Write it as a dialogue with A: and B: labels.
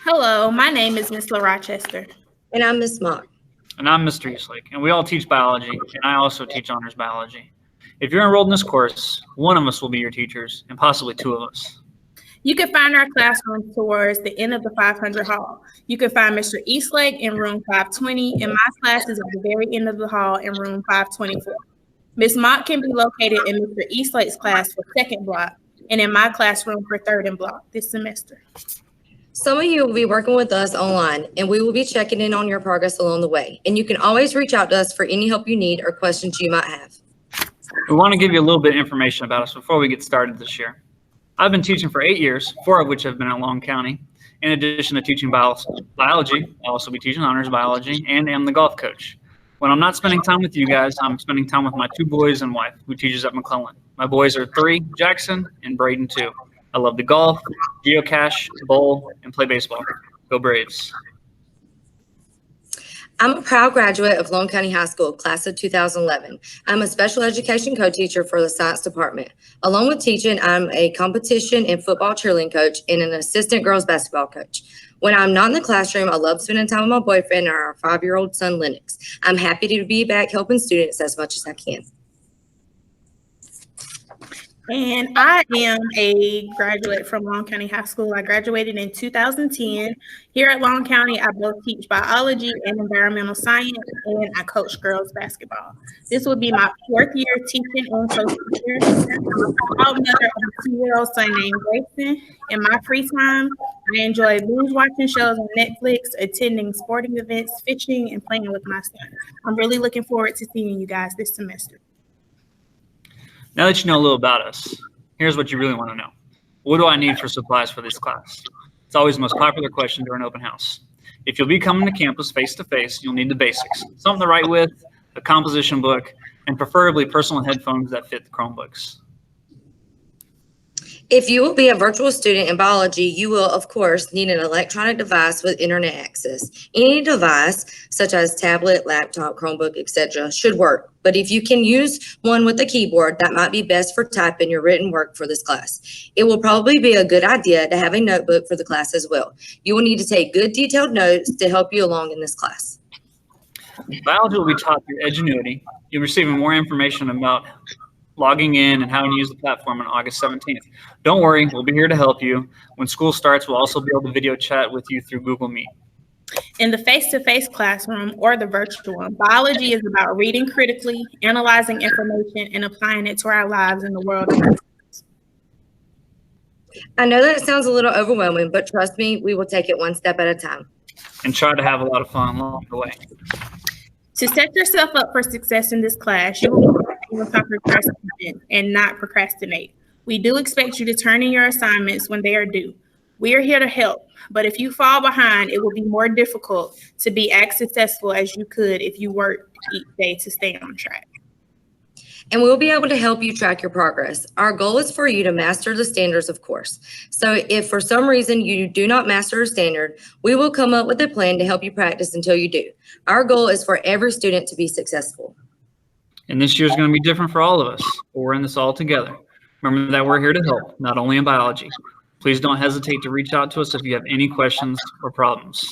A: Hello, my name is Miss LaRochester.
B: And I'm Miss Mock.
C: And I'm Mr. Eastlake, and we all teach biology, and I also teach honors biology. If you're enrolled in this course, one of us will be your teachers, and possibly two of us.
A: You can find our classroom towards the end of the 500 hall. You can find Mr. Eastlake in room 520, and my class is at the very end of the hall in room 524. Miss Mock can be located in Mr. Eastlake's class for second block, and in my classroom for third and block this semester.
B: Some of you will be working with us online, and we will be checking in on your progress along the way. And you can always reach out to us for any help you need or questions you might have.
C: We want to give you a little bit of information about us before we get started this year. I've been teaching for 8 years, 4 of which have been at Long County. In addition to teaching biology, I'll also be teaching honors biology and am the golf coach. When I'm not spending time with you guys, I'm spending time with my 2 boys and wife, who teaches at McClellan. My boys are 3, Jackson, and Braden 2. I love to golf, geocache, bowl, and play baseball. Go Braves.
B: I'm a proud graduate of Long County High School, class of 2011. I'm a special education co-teacher for the science department. Along with teaching, I'm a competition and football cheerleading coach and an assistant girls basketball coach. When I'm not in the classroom, I love spending time with my boyfriend and our 5-year-old son, Lennox. I'm happy to be back helping students as much as I can.
A: And I am a graduate from Long County High School. I graduated in 2010. Here at Long County, I both teach biology and environmental science, and I coach girls basketball. This will be my 4th year teaching and coaching here. I'm a proud mother of a 2-year-old son named Grayson. In my free time, I enjoy binge watching shows on Netflix, attending sporting events, fishing, and playing with my son. I'm really looking forward to seeing you guys this semester.
C: Now that you know a little about us, here's what you really want to know. What do I need for supplies for this class? It's always the most popular question during open house. If you'll be coming to campus face-to-face, you'll need the basics. Something to write with, a composition book, and preferably personal headphones that fit the Chromebooks.
B: If you will be a virtual student in biology, you will, of course, need an electronic device with internet access. Any device, such as tablet, laptop, Chromebook, etc., should work. But if you can use one with a keyboard, that might be best for typing your written work for this class. It will probably be a good idea to have a notebook for the class as well. You will need to take good detailed notes to help you along in this class.
C: Biology will be taught through Edgenuity. You'll be receiving more information about logging in and how to use the platform on August 17th. Don't worry, we'll be here to help you. When school starts, we'll also be able to video chat with you through Google Meet.
A: In the face-to-face classroom or the virtual one, biology is about reading critically, analyzing information, and applying it to our lives in the world.
B: I know that it sounds a little overwhelming, but trust me, we will take it one step at a time.
C: And try to have a lot of fun along the way.
A: To set yourself up for success in this class, you will and not procrastinate. We do expect you to turn in your assignments when they are due. We are here to help, but if you fall behind, it will be more difficult to be as successful as you could if you worked each day to stay on track.
B: And we'll be able to help you track your progress. Our goal is for you to master the standards, of course. So if for some reason you do not master a standard, we will come up with a plan to help you practice until you do. Our goal is for every student to be successful.
C: And this year is going to be different for all of us, but we're in this all together. Remember that we're here to help, not only in biology. Please don't hesitate to reach out to us if you have any questions or problems.